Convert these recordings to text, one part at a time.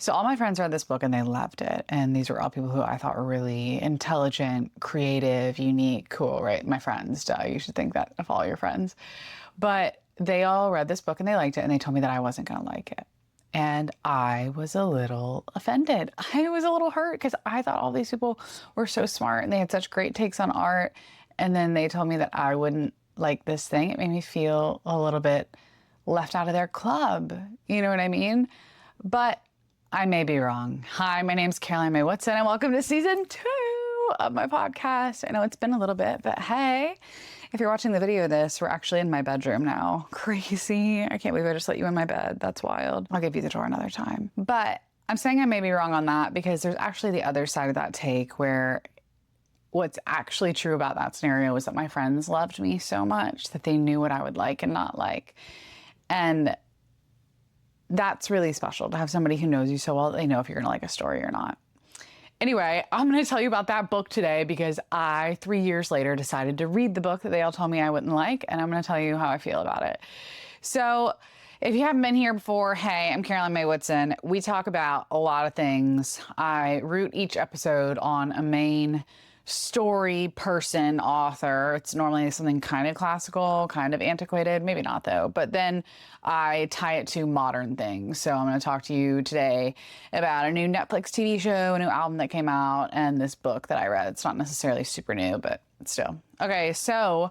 So all my friends read this book and they loved it. And these were all people who I thought were really intelligent, creative, unique, cool, right? My friends, duh, you should think that of all your friends. But they all read this book and they liked it and they told me that I wasn't going to like it. And I was a little offended. I was a little hurt because I thought all these people were so smart and they had such great takes on art. And then they told me that I wouldn't like this thing. It made me feel a little bit left out of their club. You know what I mean? But I may be wrong. Hi, my name's Caroline May Woodson and welcome to season 2 of my podcast. I know it's been a little bit, but hey, if you're watching the video of this, we're actually in my bedroom now. Crazy. I can't believe I just let you in my bed. That's wild. I'll give you the tour another time. But I'm saying I may be wrong on that because there's actually the other side of that take where what's actually true about that scenario is that my friends loved me so much that they knew what I would like and not like. And that's really special to have somebody who knows you so well that they know if you're going to like a story or not. Anyway, I'm going to tell you about that book today because I, 3 years later, decided to read the book that they all told me I wouldn't like, and I'm going to tell you how I feel about it. So if you haven't been here before, hey, I'm Caroline May Woodson. We talk about a lot of things. I root each episode on a main story, person, author. It's normally something kind of classical, kind of antiquated, maybe not though, but then I tie it to modern things. So I'm going to talk to you today about a new Netflix TV show, a new album that came out, and this book that I read. It's not necessarily super new, but still. Okay, so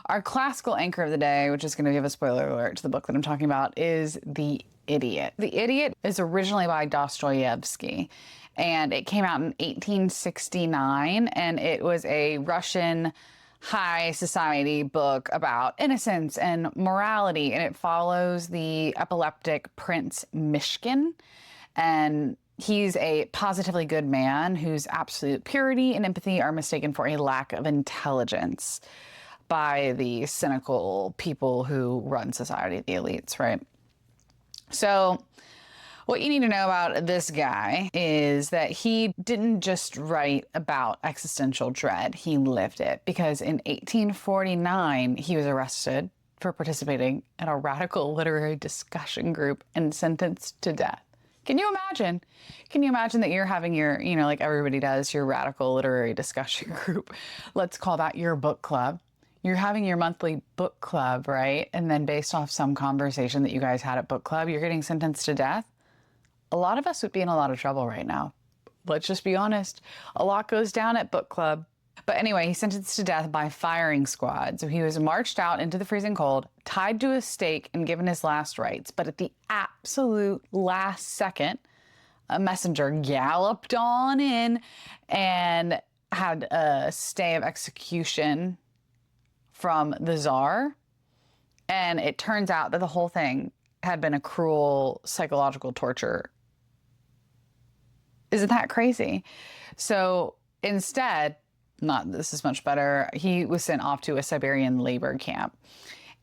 our classical anchor of the day, which is going to give a spoiler alert to the book that I'm talking about, is The Idiot. The Idiot is originally by Dostoevsky. And it came out in 1869, and it was a Russian high society book about innocence and morality, and it follows the epileptic Prince Mishkin, and he's a positively good man whose absolute purity and empathy are mistaken for a lack of intelligence by the cynical people who run society, the elites, right? So what you need to know about this guy is that he didn't just write about existential dread, he lived it. Because in 1849, he was arrested for participating in a radical literary discussion group and sentenced to death. Can you imagine? Can you imagine that you're having your, like everybody does, your radical literary discussion group? Let's call that your book club. You're having your monthly book club, right? And then based off some conversation that you guys had at book club, you're getting sentenced to death. A lot of us would be in a lot of trouble right now. Let's just be honest. A lot goes down at book club. But anyway, he's sentenced to death by firing squad. So he was marched out into the freezing cold, tied to a stake, and given his last rites. But at the absolute last second, a messenger galloped on in and had a stay of execution from the Tsar. And it turns out that the whole thing had been a cruel psychological torture. Isn't that crazy? So instead, this is much better, he was sent off to a Siberian labor camp.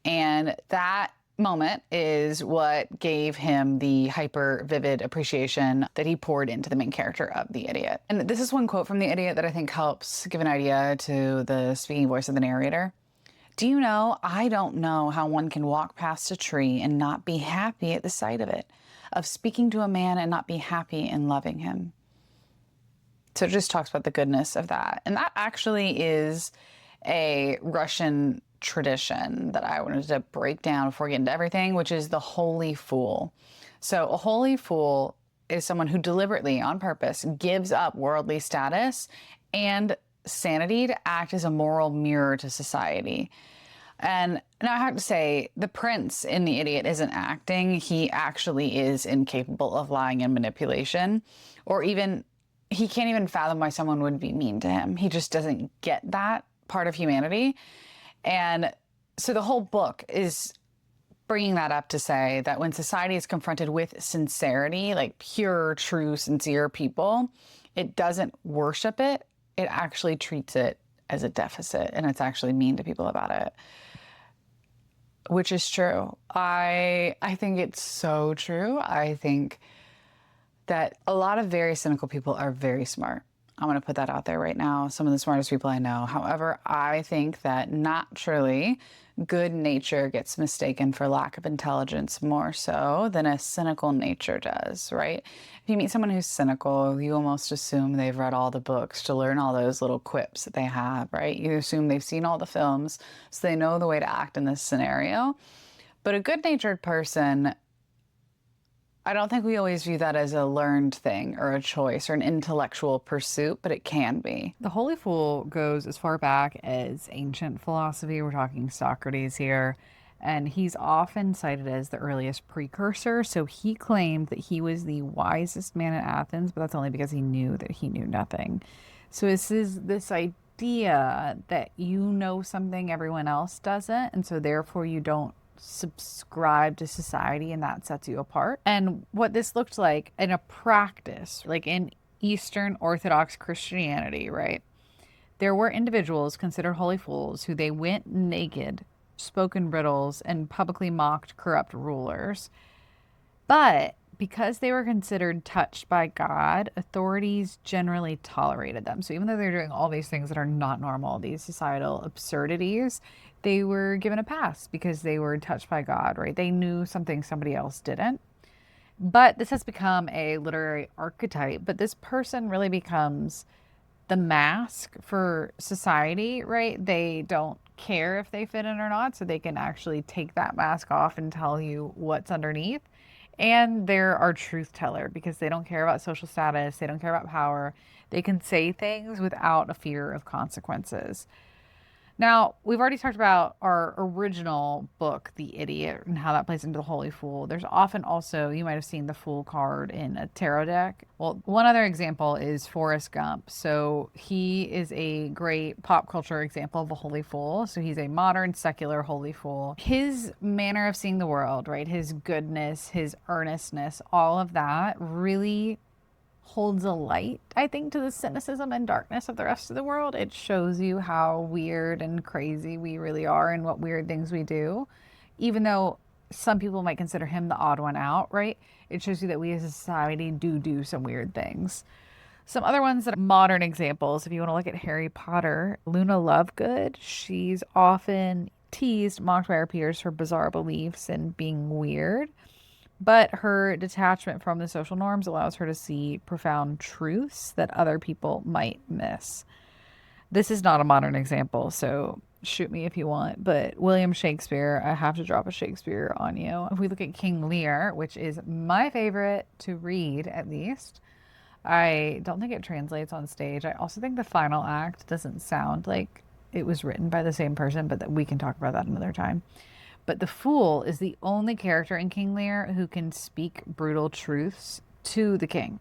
And that moment is what gave him the hyper vivid appreciation that he poured into the main character of The Idiot. And this is one quote from The Idiot that I think helps give an idea to the speaking voice of the narrator. Do you know, I don't know how one can walk past a tree and not be happy at the sight of it, of speaking to a man and not be happy in loving him. So it just talks about the goodness of that. And that actually is a Russian tradition that I wanted to break down before we get into everything, which is the holy fool. So a holy fool is someone who deliberately, on purpose, gives up worldly status and sanity to act as a moral mirror to society. And now I have to say, the prince in The Idiot isn't acting. He actually is incapable of lying and manipulation, or even, he can't even fathom why someone would be mean to him. He just doesn't get that part of humanity. And so the whole book is bringing that up to say that when society is confronted with sincerity, like pure, true, sincere people, it doesn't worship it. It actually treats it as a deficit, and it's actually mean to people about it, which is true. I think it's so true. I think that a lot of very cynical people are very smart. I'm going to put that out there right now. Some of the smartest people I know. However, I think that naturally good nature gets mistaken for lack of intelligence more so than a cynical nature does, right? If you meet someone who's cynical, you almost assume they've read all the books to learn all those little quips that they have, right? You assume they've seen all the films, so they know the way to act in this scenario. But a good-natured person, I don't think we always view that as a learned thing or a choice or an intellectual pursuit, but it can be. The Holy Fool goes as far back as ancient philosophy. We're talking Socrates here. And he's often cited as the earliest precursor. So he claimed that he was the wisest man in Athens, but that's only because he knew that he knew nothing. So this is this idea that you know something everyone else doesn't, and so therefore you don't subscribe to society, and that sets you apart. And what this looked like in a practice, like in Eastern Orthodox Christianity, right? There were individuals considered holy fools who they went naked, spoke in riddles, and publicly mocked corrupt rulers. But because they were considered touched by God, authorities generally tolerated them. So even though they're doing all these things that are not normal, these societal absurdities, they were given a pass because they were touched by God, right? They knew something somebody else didn't. But this has become a literary archetype. But this person really becomes the mask for society, right? They don't care if they fit in or not, so they can actually take that mask off and tell you what's underneath. And they're our truth teller because they don't care about social status, they don't care about power. They can say things without a fear of consequences. Now, we've already talked about our original book, The Idiot, and how that plays into the Holy Fool. There's often also, you might have seen the Fool card in a tarot deck. Well, one other example is Forrest Gump. So he is a great pop culture example of a Holy Fool. So he's a modern, secular Holy Fool. His manner of seeing the world, right? His goodness, his earnestness, all of that really holds a light, I think, to the cynicism and darkness of the rest of the world. It shows you how weird and crazy we really are and what weird things we do. Even though some people might consider him the odd one out, right? It shows you that we as a society do some weird things. Some other ones that are modern examples, if you want to look at Harry Potter, Luna Lovegood, she's often teased, mocked by her peers for bizarre beliefs and being weird. But her detachment from the social norms allows her to see profound truths that other people might miss. This is not a modern example, so shoot me if you want. But William Shakespeare, I have to drop a Shakespeare on you. If we look at King Lear, which is my favorite to read, at least, I don't think it translates on stage. I also think the final act doesn't sound like it was written by the same person, but that we can talk about that another time. But the Fool is the only character in King Lear who can speak brutal truths to the king.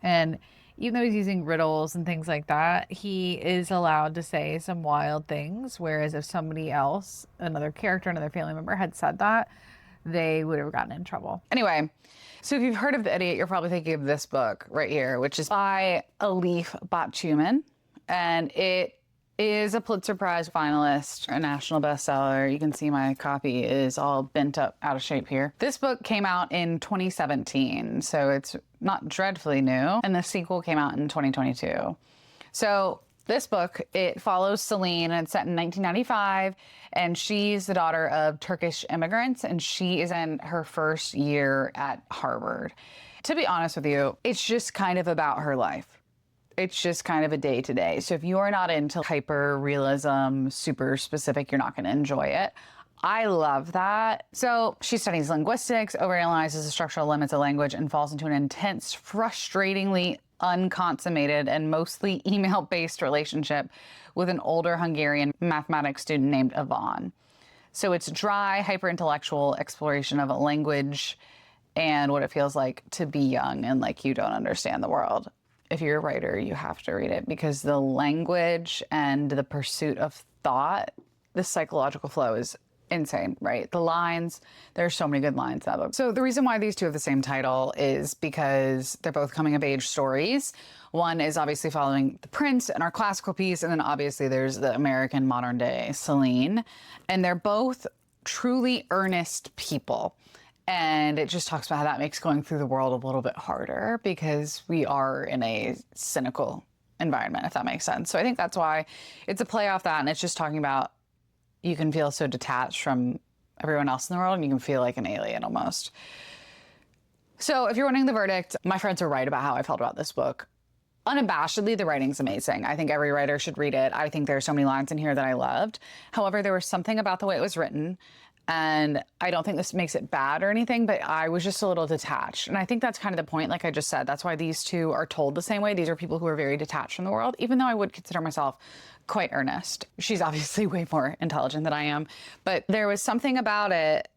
And even though he's using riddles and things like that, he is allowed to say some wild things. Whereas if somebody else, another character, another family member had said that, they would have gotten in trouble. Anyway, so if you've heard of The Idiot, you're probably thinking of this book right here, which is by Elif Batuman. And it is a Pulitzer Prize finalist, a national bestseller. You can see my copy is all bent up, out of shape here. This book came out in 2017, so it's not dreadfully new. And the sequel came out in 2022. So this book, it follows Celine, and it's set in 1995, and she's the daughter of Turkish immigrants, and she is in her first year at Harvard. To be honest with you, it's just kind of about her life. It's just kind of a day-to-day. So if you're not into hyper-realism, super specific, you're not going to enjoy it. I love that. So she studies linguistics, overanalyzes the structural limits of language, and falls into an intense, frustratingly unconsummated, and mostly email-based relationship with an older Hungarian mathematics student named Ivan. So it's dry, hyper-intellectual exploration of a language and what it feels like to be young and like you don't understand the world. If you're a writer, you have to read it because the language and the pursuit of thought, the psychological flow is insane, right? The lines, there's so many good lines in that book. So the reason why these two have the same title is because they're both coming of age stories. One is obviously following the prince and our classical piece, and then obviously there's the American modern day Celine. And they're both truly earnest people. And it just talks about how that makes going through the world a little bit harder because we are in a cynical environment, if that makes sense. So I think that's why it's a play off that. And it's just talking about you can feel so detached from everyone else in the world and you can feel like an alien almost. So if you're wondering the verdict, my friends were right about how I felt about this book. Unabashedly, the writing's amazing. I think every writer should read it. I think there are so many lines in here that I loved. However, there was something about the way it was written, and I don't think this makes it bad or anything, but I was just a little detached. And I think that's kind of the point, like I just said. That's why these two are told the same way. These are people who are very detached from the world, even though I would consider myself quite earnest. She's obviously way more intelligent than I am, but there was something about it,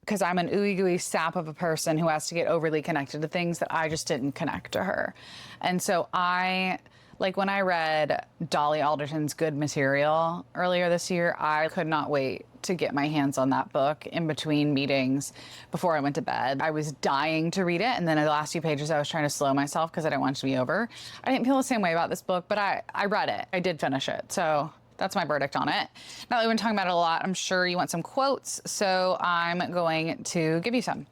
because I'm an ooey gooey sap of a person who has to get overly connected to things, that I just didn't connect to her. And so when I read Dolly Alderton's Good Material earlier this year, I could not wait to get my hands on that book in between meetings before I went to bed. I was dying to read it, and then the last few pages I was trying to slow myself because I didn't want it to be over. I didn't feel the same way about this book, but I read it. I did finish it, so that's my verdict on it. Now that we've been talking about it a lot, I'm sure you want some quotes, so I'm going to give you some.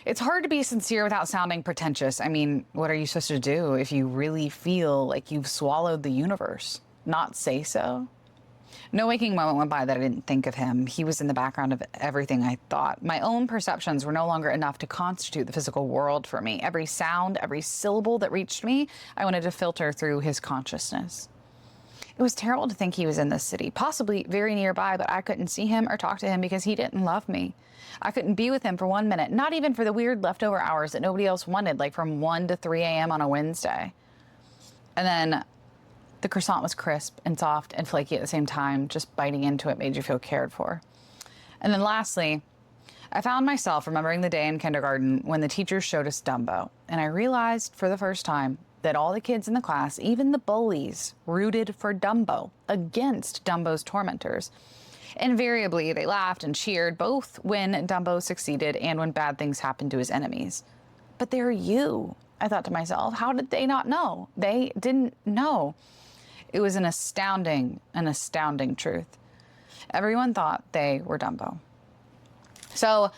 It's hard to be sincere without sounding pretentious. I mean, what are you supposed to do if you really feel like you've swallowed the universe? Not say so? No waking moment went by that I didn't think of him. He was in the background of everything I thought. My own perceptions were no longer enough to constitute the physical world for me. Every sound, every syllable that reached me, I wanted to filter through his consciousness. It was terrible to think he was in this city, possibly very nearby, but I couldn't see him or talk to him because he didn't love me. I couldn't be with him for 1 minute, not even for the weird leftover hours that nobody else wanted, like from 1 to 3 a.m. on a Wednesday. And then the croissant was crisp and soft and flaky at the same time. Just biting into it made you feel cared for. And then lastly, I found myself remembering the day in kindergarten when the teachers showed us Dumbo, and I realized for the first time that all the kids in the class, even the bullies, rooted for Dumbo against Dumbo's tormentors. Invariably, they laughed and cheered, both when Dumbo succeeded and when bad things happened to his enemies. But they're you, I thought to myself. How did they not know? They didn't know. It was an astounding truth. Everyone thought they were Dumbo. So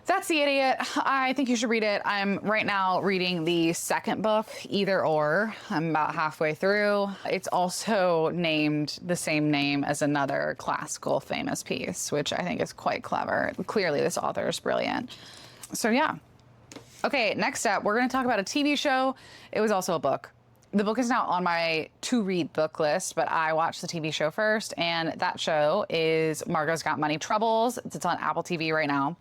that's The Idiot. I think you should read it. I'm right now reading the second book, Either Or. I'm about halfway through. It's also named the same name as another classical famous piece, which I think is quite clever. Clearly, this author is brilliant. So yeah. Okay, next up, we're going to talk about a TV show. It was also a book. The book is now on my to-read book list, but I watched the TV show first, and that show is Margo's Got Money Troubles. It's on Apple TV right now.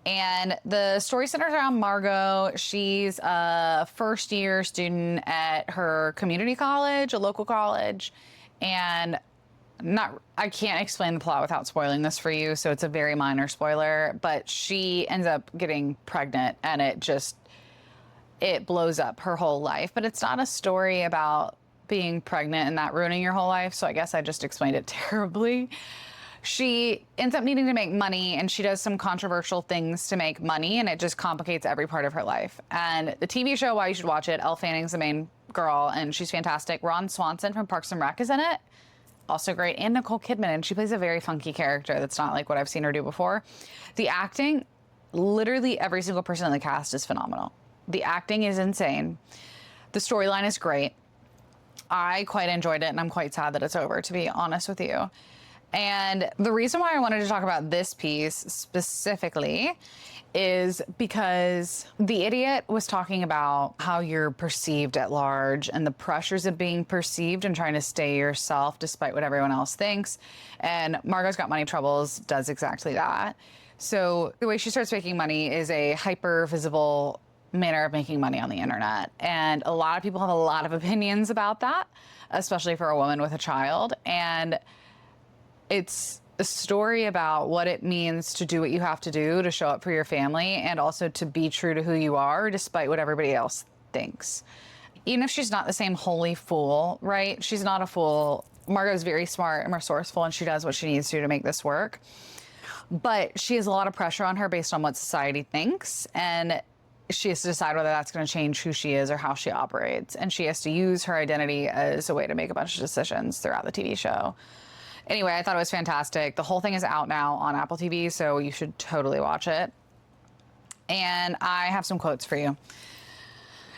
And the story centers around Margo. She's a first-year student at her community college, a local college, and I can't explain the plot without spoiling this for you, so it's a very minor spoiler, but she ends up getting pregnant, and it blows up her whole life. But it's not a story about being pregnant and that ruining your whole life, so I guess I just explained it terribly. She ends up needing to make money, and she does some controversial things to make money, and it just complicates every part of her life. And the TV show, why you should watch it, Elle Fanning's the main girl, and she's fantastic. Ron Swanson from Parks and Rec is in it. Also great. And Nicole Kidman, and she plays a very funky character that's not like what I've seen her do before. The acting, literally every single person in the cast is phenomenal. The acting is insane. The storyline is great. I quite enjoyed it, and I'm quite sad that it's over, to be honest with you. And the reason why I wanted to talk about this piece specifically is because The Idiot was talking about how you're perceived at large and the pressures of being perceived and trying to stay yourself despite what everyone else thinks. And Margo's Got Money Troubles does exactly that. So the way she starts making money is a hyper visible manner of making money on the internet. And a lot of people have a lot of opinions about that, especially for a woman with a child. And it's a story about what it means to do what you have to do to show up for your family, and also to be true to who you are despite what everybody else thinks. Even if she's not the same holy fool, right? She's not a fool. Margo's very smart and resourceful, and she does what she needs to make this work. But she has a lot of pressure on her based on what society thinks, and she has to decide whether that's going to change who she is or how she operates. And she has to use her identity as a way to make a bunch of decisions throughout the TV show. Anyway, I thought it was fantastic. The whole thing is out now on Apple TV, so you should totally watch it. And I have some quotes for you.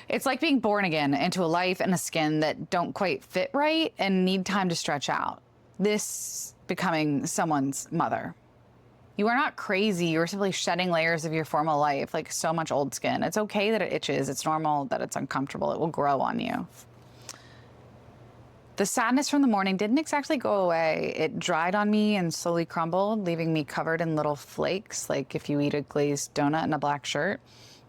It's like being born again into a life and a skin that don't quite fit right and need time to stretch out. This becoming someone's mother. You are not crazy. You are simply shedding layers of your former life, like so much old skin. It's okay that it itches. It's normal that it's uncomfortable. It will grow on you. The sadness from the morning didn't exactly go away. It dried on me and slowly crumbled, leaving me covered in little flakes, like if you eat a glazed donut in a black shirt.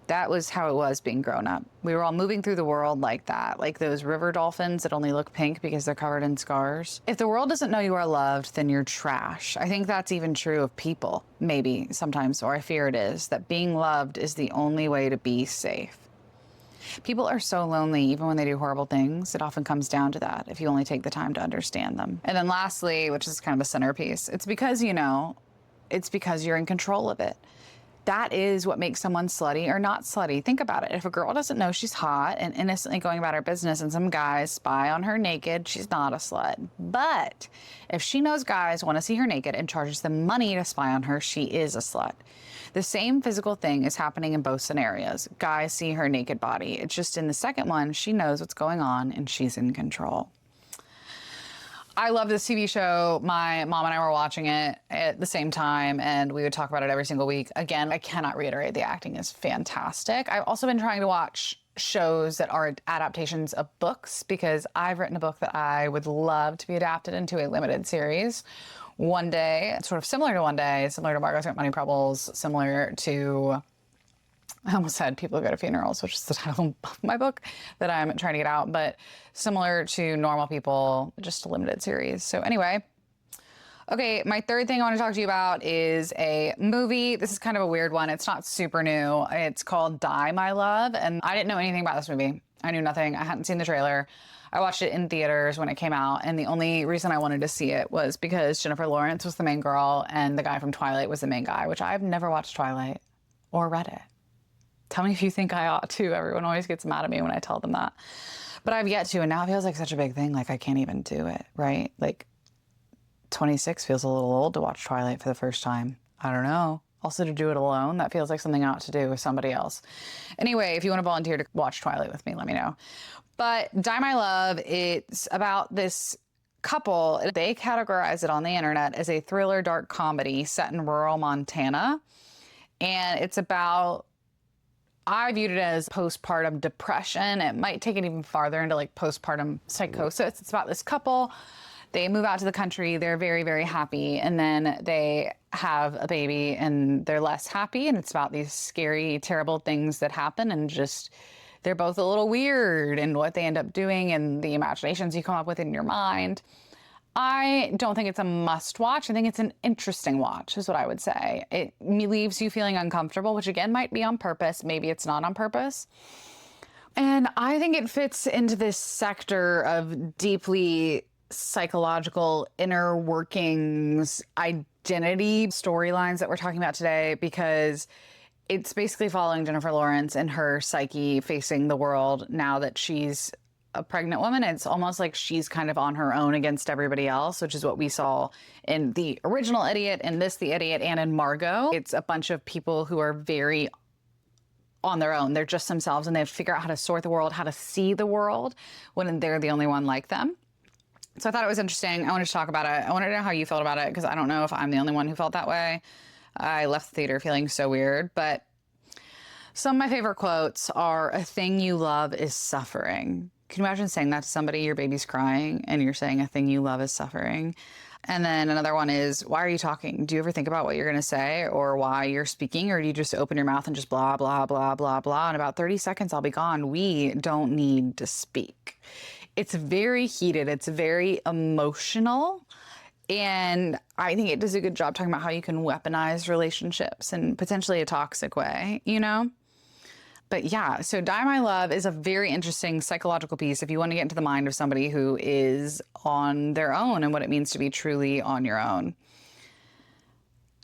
That was how it was being grown up. We were all moving through the world like that, like those river dolphins that only look pink because they're covered in scars. If the world doesn't know you are loved, then you're trash. I think that's even true of people, maybe sometimes, or I fear it is, that being loved is the only way to be safe. People are so lonely, even when they do horrible things. It often comes down to that, if you only take the time to understand them. And then lastly, which is kind of a centerpiece, it's because you're in control of it. That is what makes someone slutty or not slutty. Think about it. If a girl doesn't know she's hot and innocently going about her business and some guys spy on her naked, she's not a slut. But if she knows guys want to see her naked and charges them money to spy on her, she is a slut. The same physical thing is happening in both scenarios. Guys see her naked body. It's just in the second one, she knows what's going on and she's in control. I love this TV show. My mom and I were watching it at the same time, and we would talk about it every single week. Again, I cannot reiterate, the acting is fantastic. I've also been trying to watch shows that are adaptations of books, because I've written a book that I would love to be adapted into a limited series one day, sort of similar to One Day, similar to Margo's Got Money Troubles, similar to, I almost said People Who Go to Funerals, which is the title of my book that I'm trying to get out, but similar to Normal People, just a limited series. So anyway, okay, my third thing I want to talk to you about is a movie. This is kind of a weird one. It's not super new. It's called Die, My Love, and I didn't know anything about this movie. I knew nothing. I hadn't seen the trailer. I watched it in theaters when it came out, and the only reason I wanted to see it was because Jennifer Lawrence was the main girl and the guy from Twilight was the main guy, which I've never watched Twilight or read it. Tell me if you think I ought to. Everyone always gets mad at me when I tell them that. But I've yet to, and now it feels like such a big thing, like I can't even do it, right? Like 26 feels a little old to watch Twilight for the first time. I don't know. Also to do it alone, that feels like something I ought to do with somebody else. Anyway, if you want to volunteer to watch Twilight with me, let me know. But Die, My Love, it's about this couple. They categorize it on the internet as a thriller dark comedy set in rural Montana. And it's about, I viewed it as postpartum depression. It might take it even farther into like postpartum psychosis. It's about this couple. They move out to the country. They're very, very happy. And then they have a baby and they're less happy. And it's about these scary, terrible things that happen, and just, they're both a little weird in what they end up doing and the imaginations you come up with in your mind. I don't think it's a must watch. I think it's an interesting watch, is what I would say. It leaves you feeling uncomfortable, which again might be on purpose. Maybe it's not on purpose. And I think it fits into this sector of deeply psychological inner workings, identity storylines that we're talking about today, because it's basically following Jennifer Lawrence and her psyche facing the world now that she's a pregnant woman. It's almost like she's kind of on her own against everybody else, which is what we saw in the original Idiot, in this The Idiot, and in Margo. It's a bunch of people who are very on their own. They're just themselves, and they figure out how to sort the world, how to see the world when they're the only one like them. So I thought it was interesting. I wanted to talk about it. I wanted to know how you felt about it, because I don't know if I'm the only one who felt that way. I left the theater feeling so weird, but some of my favorite quotes are, "A thing you love is suffering." Can you imagine saying that to somebody? Your baby's crying and you're saying a thing you love is suffering. And then another one is, "Why are you talking? Do you ever think about what you're going to say or why you're speaking? Or do you just open your mouth and just blah, blah, blah, blah, blah? In about 30 seconds, I'll be gone. We don't need to speak." It's very heated. It's very emotional. And I think it does a good job talking about how you can weaponize relationships in potentially a toxic way, you know? But yeah, so Die, My Love is a very interesting psychological piece if you want to get into the mind of somebody who is on their own and what it means to be truly on your own.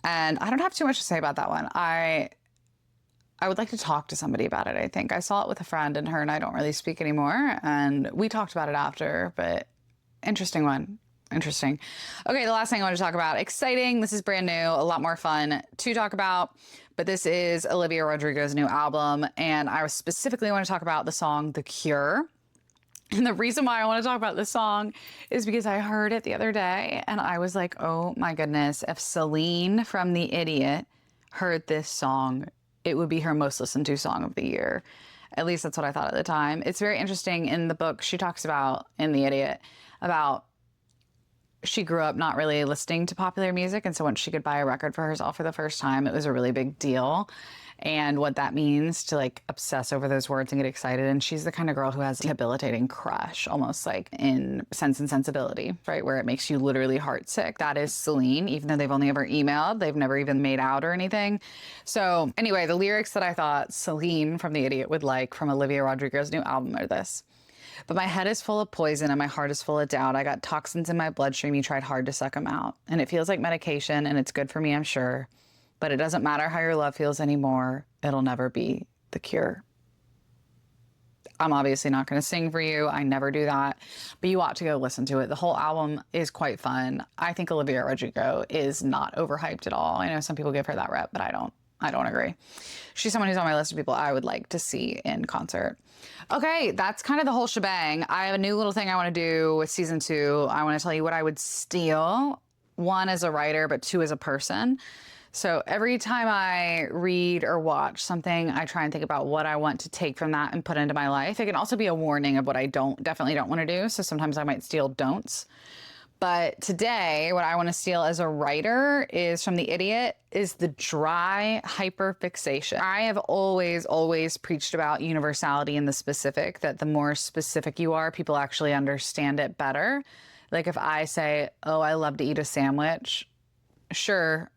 And I don't have too much to say about that one. I would like to talk to somebody about it, I think. I saw it with a friend, and her and I don't really speak anymore. And we talked about it after, but interesting one. Interesting. Okay, the last thing I want to talk about. Exciting. This is brand new, a lot more fun to talk about. But this is Olivia Rodrigo's new album. And I specifically want to talk about the song The Cure. And the reason why I want to talk about this song is because I heard it the other day and I was like, oh my goodness, if Celine from The Idiot heard this song, it would be her most listened to song of the year. At least that's what I thought at the time. It's very interesting. In the book, she talks about, in The Idiot, about she grew up not really listening to popular music. And so once she could buy a record for herself for the first time, it was a really big deal. And what that means to like obsess over those words and get excited. And she's the kind of girl who has a debilitating crush, almost like in Sense and Sensibility, right? Where it makes you literally heartsick. That is Celine, even though they've only ever emailed, they've never even made out or anything. So anyway, the lyrics that I thought Celine from The Idiot would like from Olivia Rodrigo's new album are this. But my head is full of poison and my heart is full of doubt. I got toxins in my bloodstream. You tried hard to suck them out. And it feels like medication and it's good for me, I'm sure. But it doesn't matter how your love feels anymore. It'll never be the cure. I'm obviously not going to sing for you. I never do that. But you ought to go listen to it. The whole album is quite fun. I think Olivia Rodrigo is not overhyped at all. I know some people give her that rep, but I don't agree. She's someone who's on my list of people I would like to see in concert. Okay, that's kind of the whole shebang. I have a new little thing I want to do with season 2. I want to tell you what I would steal, 1 as a writer, but 2 as a person. So every time I read or watch something, I try and think about what I want to take from that and put into my life. It can also be a warning of what I definitely don't want to do. So sometimes I might steal don'ts. But today, what I want to steal as a writer is from The Idiot, is the dry hyperfixation. I have always preached about universality in the specific, that the more specific you are, people actually understand it better. Like if I say, oh, I love to eat a sandwich, sure,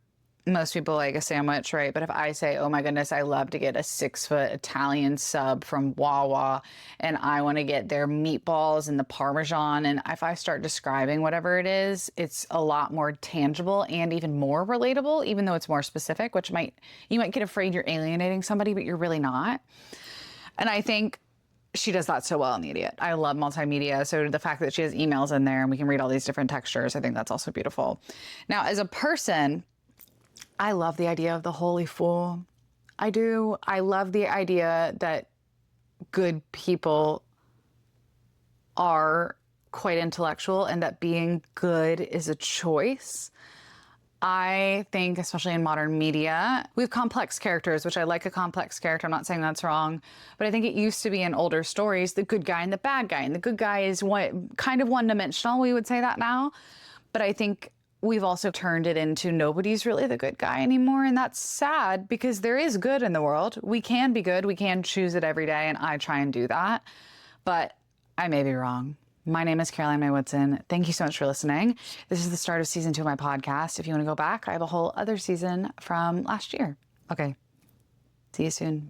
most people like a sandwich, right? But if I say, oh my goodness, I love to get a 6-foot Italian sub from Wawa and I want to get their meatballs and the Parmesan, and if I start describing whatever it is, it's a lot more tangible and even more relatable, even though it's more specific, which you might get afraid you're alienating somebody, but you're really not. And I think she does that so well in The Idiot. I love multimedia. So the fact that she has emails in there and we can read all these different textures, I think that's also beautiful. Now, as a person, I love the idea of the holy fool. I do. I love the idea that good people are quite intellectual and that being good is a choice. I think, especially in modern media, we have complex characters, which I like a complex character. I'm not saying that's wrong, but I think it used to be in older stories, the good guy and the bad guy. And the good guy is kind of one-dimensional. We would say that now. But I think we've also turned it into nobody's really the good guy anymore. And that's sad because there is good in the world. We can be good. We can choose it every day. And I try and do that. But I may be wrong. My name is Caroline May Woodson. Thank you so much for listening. This is the start of season 2 of my podcast. If you want to go back, I have a whole other season from last year. Okay. See you soon.